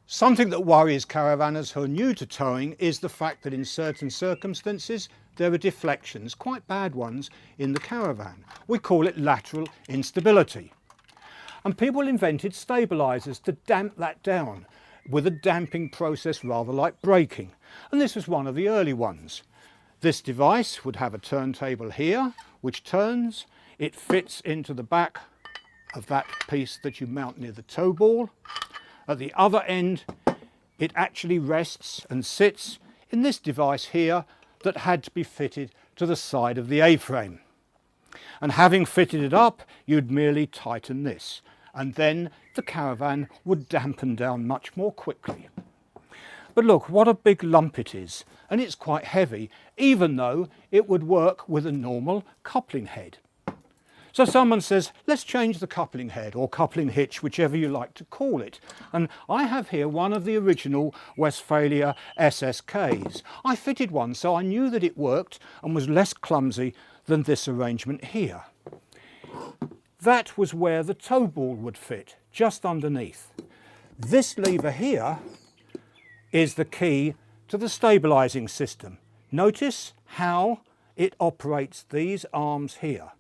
Something that worries caravanners who are new to towing is the fact that in certain circumstances there are deflections, quite bad ones, in the caravan. We call it lateral instability. And people invented stabilisers to damp that down with a damping process rather like braking. And this was one of the early ones. This device would have a turntable here which turns. It fits into the back of that piece that you mount near the tow ball. At the other end it actually rests and sits in this device here that had to be fitted to the side of the A-frame. And having fitted it up, you'd merely tighten this, and then the caravan would dampen down much more quickly. But look what a big lump it is, and it's quite heavy, even though it would work with a normal coupling head. So someone says, let's change the coupling head or coupling hitch, whichever you like to call it. And I have here one of the original Westphalia SSKs. I fitted one so I knew that it worked and was less clumsy than this arrangement here. That was where the tow ball would fit, just underneath. This lever here is the key to the stabilising system. Notice how it operates these arms here.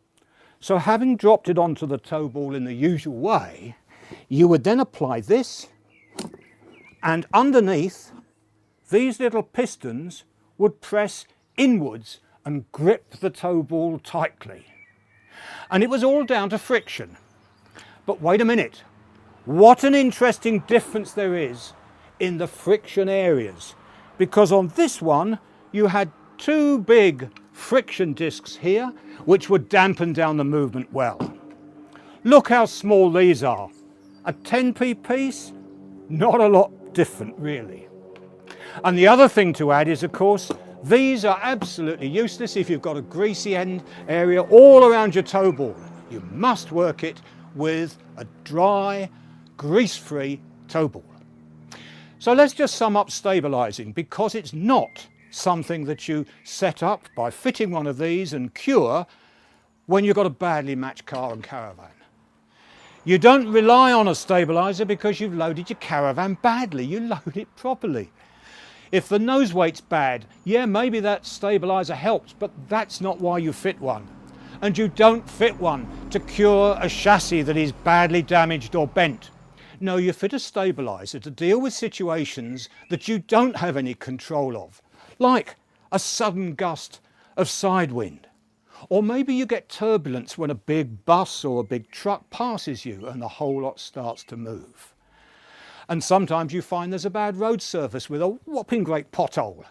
So having dropped it onto the tow ball in the usual way, you would then apply this, and underneath these little pistons would press inwards and grip the tow ball tightly. And it was all down to friction. But wait a minute, what an interesting difference there is in the friction areas. Because on this one you had two big friction discs here which would dampen down the movement well. Look how small these are. A 10p piece, not a lot different really. And the other thing to add is, of course, these are absolutely useless if you've got a greasy end area all around your tow ball. You must work it with a dry, grease-free tow ball. So let's just sum up stabilising, because it's not something that you set up by fitting one of these and cure when you've got a badly matched car and caravan. You don't rely on a stabiliser because you've loaded your caravan badly. You load it properly. If the nose weight's bad, yeah, maybe that stabiliser helps, but that's not why you fit one. And you don't fit one to cure a chassis that is badly damaged or bent. No, you fit a stabiliser to deal with situations that you don't have any control of, like a sudden gust of side wind. Or maybe you get turbulence when a big bus or a big truck passes you and the whole lot starts to move. And sometimes you find there's a bad road surface with a whopping great pothole.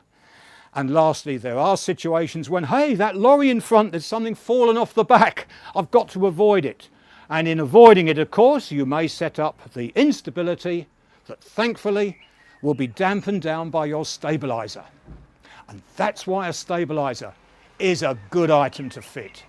And lastly, there are situations when, hey, that lorry in front, there's something fallen off the back. I've got to avoid it. And in avoiding it, of course, you may set up the instability that thankfully will be dampened down by your stabiliser. And that's why a stabiliser is a good item to fit.